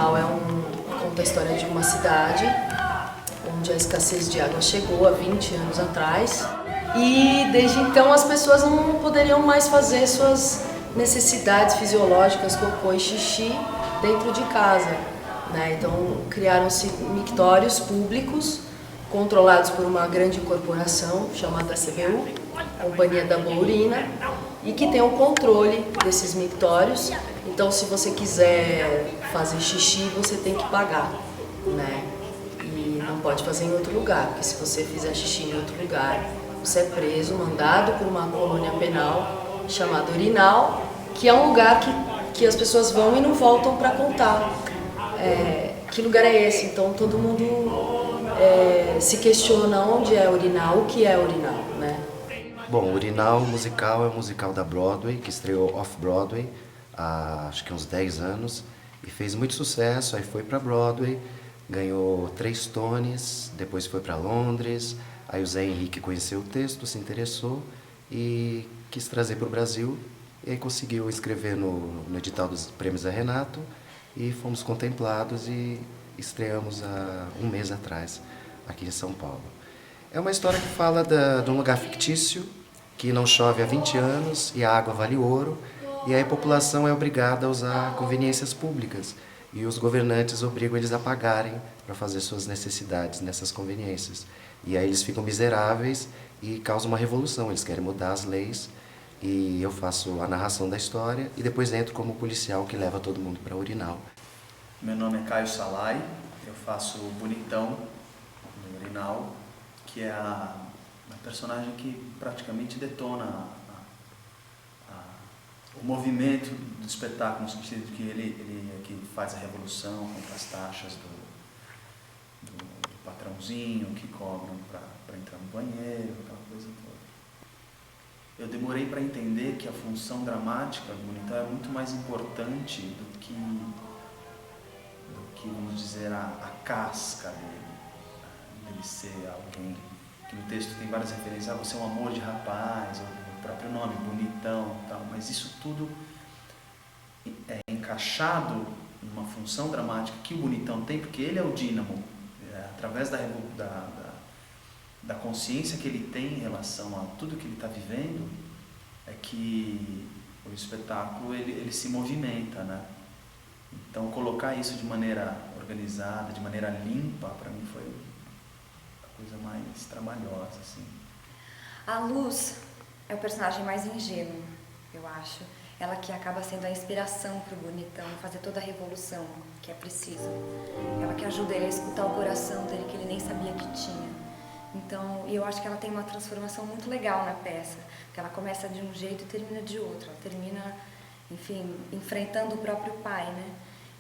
original conta a história de uma cidade onde a escassez de água chegou há 20 anos atrás. E desde então as pessoas não poderiam mais fazer suas necessidades fisiológicas, cocô e xixi, dentro de casa, né? Então criaram-se mictórios públicos, controlados por uma grande corporação chamada CBU, Companhia da Boa Urina, e que tem o controle desses mictórios. Então se você quiser fazer xixi, você tem que pagar, né? E não pode fazer em outro lugar, porque se você fizer xixi em outro lugar, você é preso, mandado por uma colônia penal chamada Urinal, que é um lugar que as pessoas vão e não voltam para contar que lugar é esse. Então todo mundo se questiona onde é Urinal, o que é Urinal, né? Bom, Urinal musical é um musical da Broadway, que estreou off-Broadway há acho que uns 10 anos e fez muito sucesso. Aí foi para Broadway, ganhou 3 Tonys, depois foi para Londres. Aí o Zé Henrique conheceu o texto, se interessou e quis trazer para o Brasil. E aí conseguiu escrever no edital dos prêmios da Renato e fomos contemplados e estreamos há um mês atrás, aqui em São Paulo. É uma história que fala de um lugar fictício, que não chove há 20 anos e a água vale ouro, e aí a população é obrigada a usar conveniências públicas. E os governantes obrigam eles a pagarem para fazer suas necessidades nessas conveniências. E aí eles ficam miseráveis e causam uma revolução, eles querem mudar as leis. E eu faço a narração da história e depois entro como policial que leva todo mundo para Urinal. Meu nome é Caio Salai, eu faço o Bonitão no Urinal, que é a personagem que praticamente detona o movimento do espetáculo, no sentido de que ele é que faz a revolução contra as taxas do patrãozinho que cobram para entrar no banheiro, aquela coisa toda. Eu demorei para entender que a função dramática do Bonitão é muito mais importante do que vamos dizer, a casca dele ser alguém, que no texto tem várias referências, você é um amor de rapaz, o próprio nome, Bonitão, tal, mas isso tudo é encaixado numa função dramática que o Bonitão tem, porque ele é o dínamo, através da consciência que ele tem em relação a tudo que ele está vivendo, é que o espetáculo ele se movimenta, né? Então colocar isso de maneira organizada, de maneira limpa, para mim foi a coisa mais trabalhosa, assim. A Luz é o personagem mais ingênuo, eu acho. Ela que acaba sendo a inspiração para o Bonitão fazer toda a revolução que é preciso. Ela que ajuda ele a escutar o coração dele, que ele nem sabia que tinha. Então, eu acho que ela tem uma transformação muito legal na peça, porque ela começa de um jeito e termina de outro. Ela termina, enfim, enfrentando o próprio pai, né?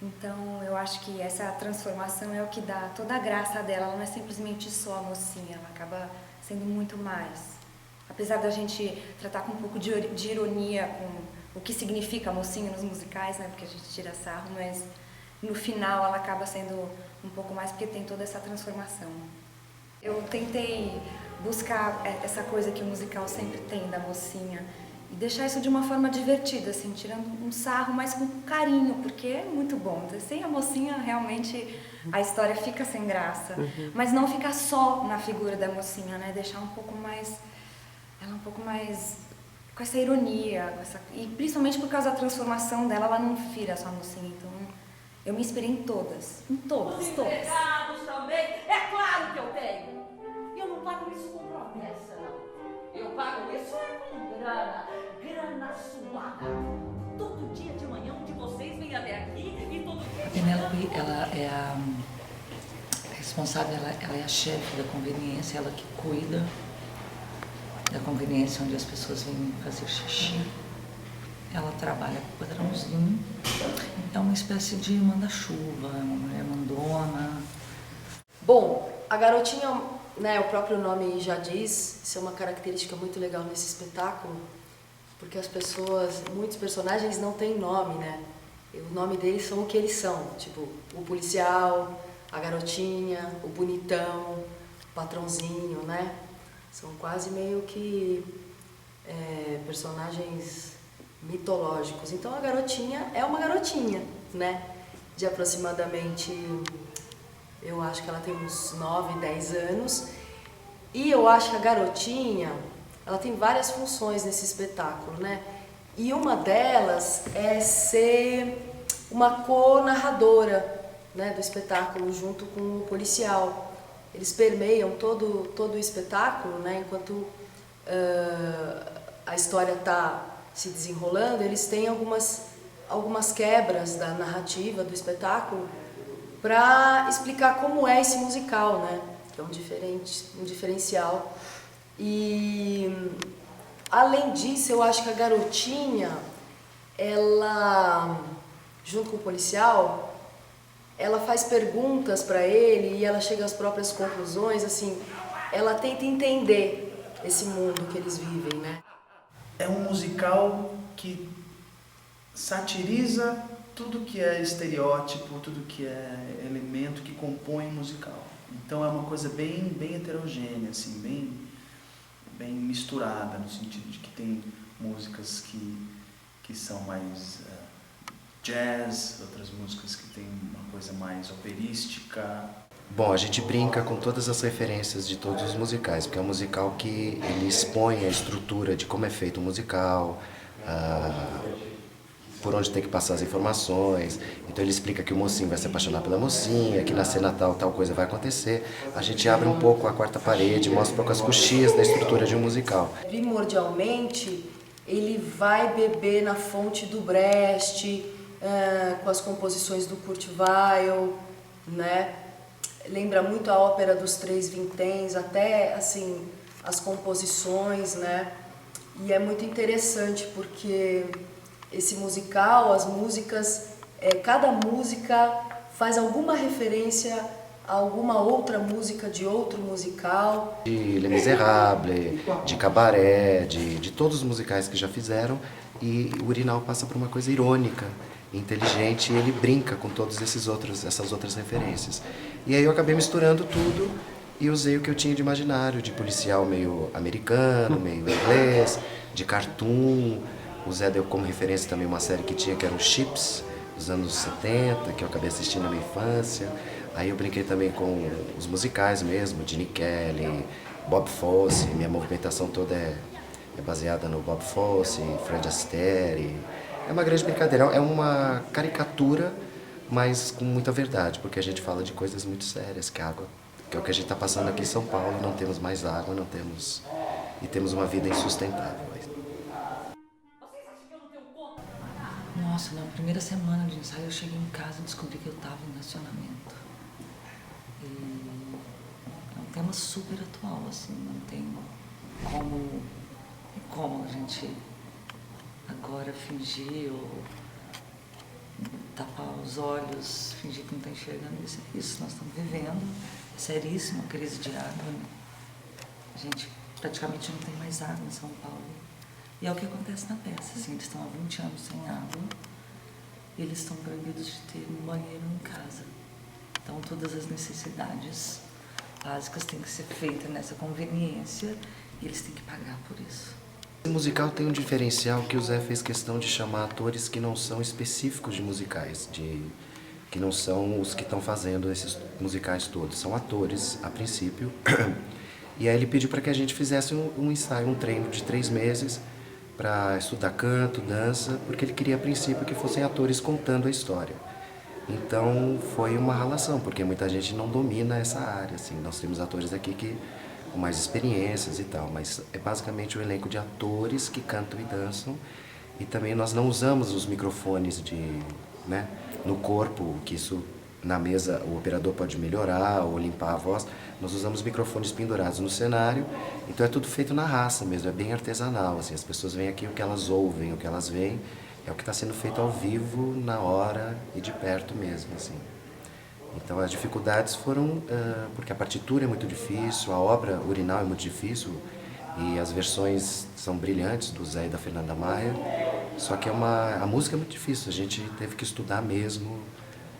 Então, eu acho que essa transformação é o que dá toda a graça dela. Ela não é simplesmente só a mocinha, ela acaba sendo muito mais. Apesar da gente tratar com um pouco de ironia com o que significa a mocinha nos musicais, né? Porque a gente tira sarro, mas no final ela acaba sendo um pouco mais porque tem toda essa transformação. Eu tentei buscar essa coisa que o musical sempre tem da mocinha e deixar isso de uma forma divertida, assim, tirando um sarro, mas com carinho, porque é muito bom. Sem a mocinha, realmente, a história fica sem graça. Mas não ficar só na figura da mocinha, né? Deixar um pouco mais... Ela um pouco mais... com essa ironia, e principalmente por causa da transformação dela, ela não vira só a mocinha. Então, eu me inspirei em todas. Em todas, Os todas. empregados também, é claro que eu tenho. E eu não pago isso com promessa, não. Eu pago isso com grana. Grana suada. Todo dia de manhã um de vocês vem até aqui e todo dia... A Penélope, ela é a responsável, ela é a chefe da conveniência, ela que cuida da conveniência onde as pessoas vêm fazer xixi. Ela trabalha com o padrãozinho, é uma espécie de manda-chuva, é uma mulher mandona. Bom, a garotinha, né, o próprio nome já diz, isso é uma característica muito legal nesse espetáculo, porque as pessoas, muitos personagens não têm nome, né? O nome deles são o que eles são, tipo, o policial, a garotinha, o bonitão, o patrãozinho, né? São quase meio que personagens mitológicos. Então a garotinha é uma garotinha, né? de aproximadamente, eu acho que ela tem uns 9, 10 anos. E eu acho que a garotinha, ela tem várias funções nesse espetáculo, né? E uma delas é ser uma co-narradora, né, do espetáculo junto com o policial. Eles permeiam todo o espetáculo, né, enquanto a história está se desenrolando, eles têm algumas quebras da narrativa do espetáculo para explicar como é esse musical, né, que é um diferencial. E além disso, eu acho que a garotinha, ela, junto com o policial, ela faz perguntas para ele e ela chega às próprias conclusões, assim, ela tenta entender esse mundo que eles vivem, né? É um musical que satiriza tudo que é estereótipo, tudo que é elemento que compõe o musical. Então é uma coisa bem heterogênea, assim, bem misturada, no sentido de que tem músicas que são mais jazz, outras músicas que tem uma coisa mais operística. Bom, a gente brinca com todas as referências de todos os musicais, porque é um musical que ele expõe a estrutura de como é feito o musical, por onde tem que passar as informações. Então ele explica que o mocinho vai se apaixonar pela mocinha, que na cena tal coisa vai acontecer. A gente abre um pouco a quarta parede, mostra um pouco as coxias da estrutura de um musical. Primordialmente, ele vai beber na fonte do Brecht, com as composições do Kurt Weill, né? Lembra muito a ópera dos Três Vinténs, até assim as composições, né? E é muito interessante porque esse musical, as músicas, cada música faz alguma referência a alguma outra música de outro musical. De Les Misérables, de Cabaré, de todos os musicais que já fizeram, e o Urinal passa por uma coisa irônica, inteligente, e ele brinca com todas essas outras referências. E aí eu acabei misturando tudo e usei o que eu tinha de imaginário, de policial meio americano, meio inglês, de cartoon. O Zé deu como referência também uma série que tinha, que era o Chips, dos anos 70, que eu acabei assistindo na minha infância. Aí eu brinquei também com os musicais mesmo, Gene Kelly, Bob Fosse. Minha movimentação toda é baseada no Bob Fosse, Fred Astaire. É uma grande brincadeira, é uma caricatura, mas com muita verdade, porque a gente fala de coisas muito sérias, que água, que é o que a gente está passando aqui em São Paulo, não temos mais água, e temos uma vida insustentável. Nossa, na primeira semana de ensaio eu cheguei em casa e descobri que eu estava em relacionamento. E é um tema super atual, assim, não tem como a gente agora fingir ou tapar os olhos, fingir que não está enxergando. Isso é isso, nós estamos vivendo, é seríssima crise de água, né? A gente praticamente não tem mais água em São Paulo. E é o que acontece na peça, assim, eles estão há 20 anos sem água e eles estão proibidos de ter um banheiro em casa. Então todas as necessidades básicas têm que ser feitas nessa conveniência e eles têm que pagar por isso. O musical tem um diferencial que o Zé fez questão de chamar atores que não são específicos de musicais, que não são os que estão fazendo esses musicais todos. São atores, a princípio. E aí ele pediu para que a gente fizesse um ensaio, um treino de 3 meses para estudar canto, dança, porque ele queria a princípio que fossem atores contando a história. Então foi uma relação, porque muita gente não domina essa área, assim. Nós temos atores aqui com mais experiências e tal, mas é basicamente um elenco de atores que cantam e dançam. E também nós não usamos os microfones no corpo, que isso na mesa o operador pode melhorar ou limpar a voz. Nós usamos microfones pendurados no cenário, então é tudo feito na raça mesmo, é bem artesanal, assim. As pessoas vêm aqui, o que elas ouvem, o que elas veem, é o que está sendo feito ao vivo, na hora e de perto mesmo, assim. Então as dificuldades foram porque a partitura é muito difícil, a obra Urinal é muito difícil, e as versões são brilhantes do Zé e da Fernanda Maia, só que a música é muito difícil, a gente teve que estudar mesmo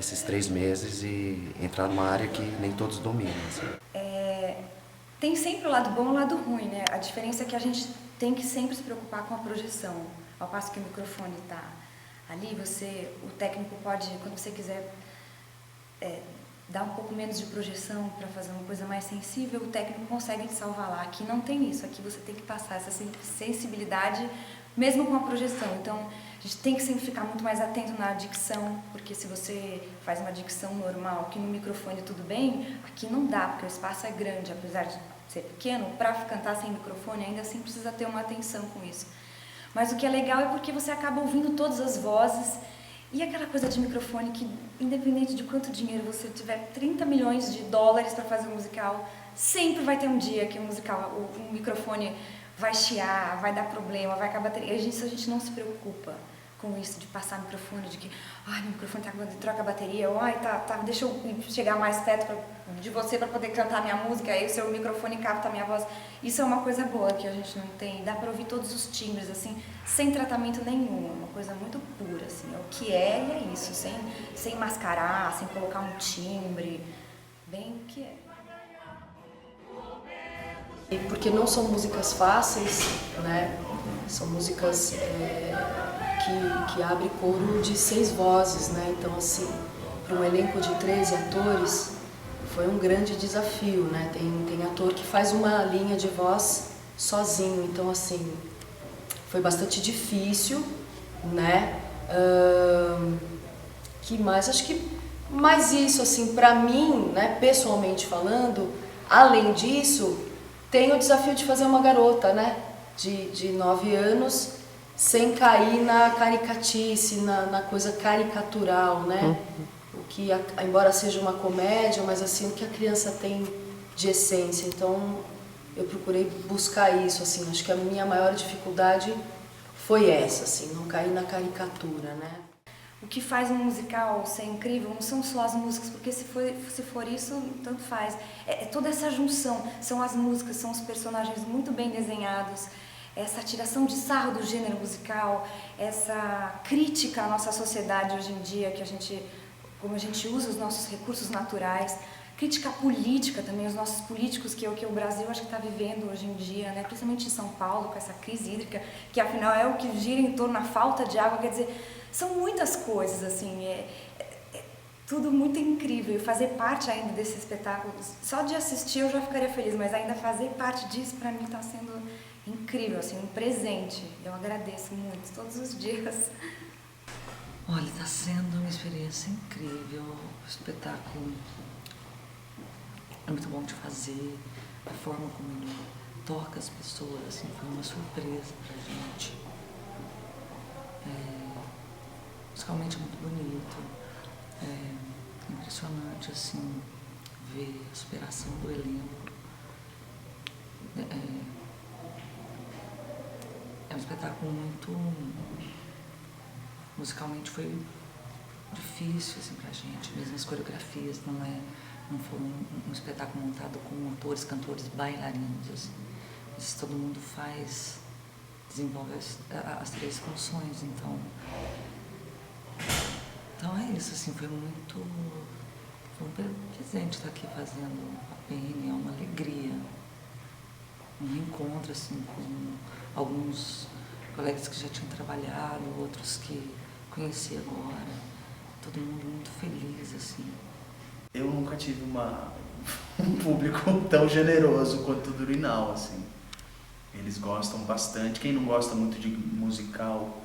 esses 3 meses e entrar numa área que nem todos dominam. Assim. Tem sempre o lado bom e o lado ruim, né? A diferença é que a gente tem que sempre se preocupar com a projeção, ao passo que o microfone está Ali o técnico pode, quando você quiser dar um pouco menos de projeção para fazer uma coisa mais sensível, o técnico consegue te salvar lá. Aqui não tem isso, aqui você tem que passar essa sensibilidade mesmo com a projeção. Então, a gente tem que sempre ficar muito mais atento na dicção, porque se você faz uma dicção normal, que no microfone tudo bem, aqui não dá, porque o espaço é grande, apesar de ser pequeno, para cantar sem microfone ainda assim precisa ter uma atenção com isso. Mas o que é legal é porque você acaba ouvindo todas as vozes e aquela coisa de microfone que, independente de quanto dinheiro você tiver, 30 milhões de dólares para fazer um musical, sempre vai ter um dia que o microfone vai chiar, vai dar problema, vai acabar... A gente não se preocupa com isso de passar microfone, de que meu microfone tá acabando, troca a bateria, ou deixa eu chegar mais perto de você para poder cantar minha música, aí o seu microfone capta a minha voz. Isso é uma coisa boa que a gente não tem, dá para ouvir todos os timbres, assim, sem tratamento nenhum, é uma coisa muito pura, assim, é o que é e é isso, sem mascarar, sem colocar um timbre, bem o que é. Porque não são músicas fáceis, né? São músicas que abrem coro de 6 vozes, né? Então, assim, para um elenco de 13 atores, foi um grande desafio, né? Tem ator que faz uma linha de voz sozinho, então, assim, foi bastante difícil, né? Que mais? Acho que mais isso, assim, para mim, né, pessoalmente falando, além disso, tem o desafio de fazer uma garota, né, de 9 anos, sem cair na caricatice, na coisa caricatural, né? O que, embora seja uma comédia, mas assim, o que a criança tem de essência. Então, eu procurei buscar isso, assim, acho que a minha maior dificuldade foi essa, assim, não cair na caricatura, né? O que faz um musical ser incrível não são só as músicas, porque se for isso, tanto faz. É toda essa junção, são as músicas, são os personagens muito bem desenhados, essa tiração de sarro do gênero musical, essa crítica à nossa sociedade hoje em dia, como a gente usa os nossos recursos naturais, crítica política também, os nossos políticos, que é o que o Brasil acho que está vivendo hoje em dia, né? Principalmente em São Paulo, com essa crise hídrica, que afinal é o que gira em torno da falta de água, quer dizer... São muitas coisas, assim, tudo muito incrível. Fazer parte ainda desse espetáculo, só de assistir eu já ficaria feliz, mas ainda fazer parte disso para mim está sendo incrível, assim, um presente. Eu agradeço muito, todos os dias. Olha, está sendo uma experiência incrível, o espetáculo é muito bom de fazer, a forma como ele toca as pessoas, assim, foi uma surpresa pra gente. Musicalmente é muito bonito, é impressionante, assim, ver a superação do elenco. É um espetáculo muito... Musicalmente foi difícil, assim, pra gente, mesmo as coreografias, não foi um espetáculo montado com atores, cantores, bailarinos, assim. Mas todo mundo desenvolve as 3 funções, então é isso, assim, foi um presente estar aqui fazendo a PN, é uma alegria, um reencontro, assim, com alguns colegas que já tinham trabalhado, outros que conheci agora, todo mundo muito feliz, assim. Eu nunca tive um público tão generoso quanto o do Urinal, assim. Eles gostam bastante, quem não gosta muito de musical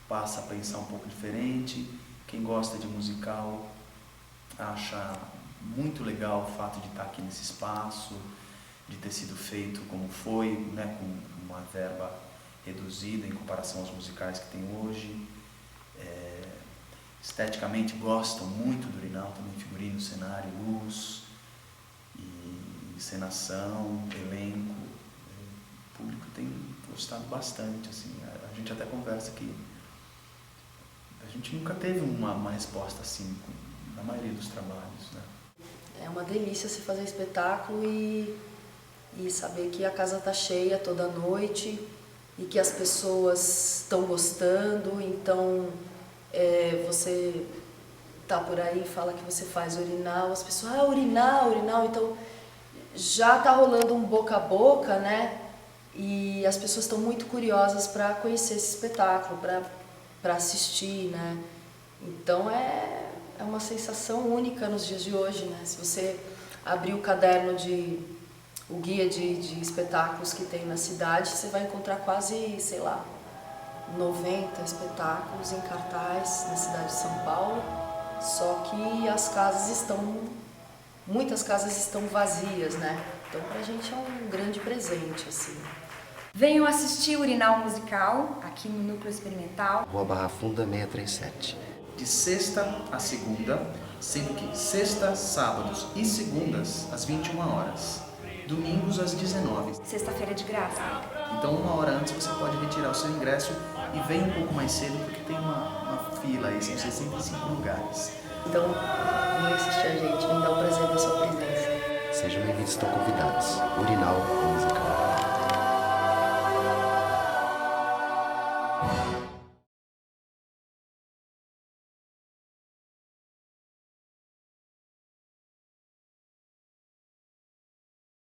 passa a pensar um pouco diferente. Quem gosta de musical acha muito legal o fato de estar aqui nesse espaço, de ter sido feito como foi, né, com uma verba reduzida em comparação aos musicais que tem hoje. Esteticamente gostam muito do Urinal, também figurino, cenário, luz, e encenação, elenco. O público tem gostado bastante, assim. A gente até conversa que a gente nunca teve uma resposta assim na maioria dos trabalhos, né? É uma delícia se fazer espetáculo e saber que a casa está cheia toda noite e que as pessoas estão gostando. Então, você tá por aí e fala que você faz Urinal, as pessoas, Urinal, então já tá rolando um boca a boca, né? E as pessoas estão muito curiosas para conhecer esse espetáculo, para para assistir, né? Então é uma sensação única nos dias de hoje, né? Se você abrir o caderno o guia de espetáculos que tem na cidade, você vai encontrar quase, sei lá, 90 espetáculos em cartaz na cidade de São Paulo, só que muitas casas estão vazias, né? Então pra gente é um grande presente, assim. Venham assistir o Urinal Musical aqui no Núcleo Experimental. Rua Barra Funda 637. De sexta a segunda, sendo que sextas, sábados e segundas às 21 horas. Domingos às 19. Sexta-feira de graça. Então 1 hora antes você pode retirar o seu ingresso e venha um pouco mais cedo porque tem uma fila aí, são 65 lugares. Então, vem assistir a gente, vem dar o prazer da sua presença. Sejam bem-vindos, estão convidados. Urinal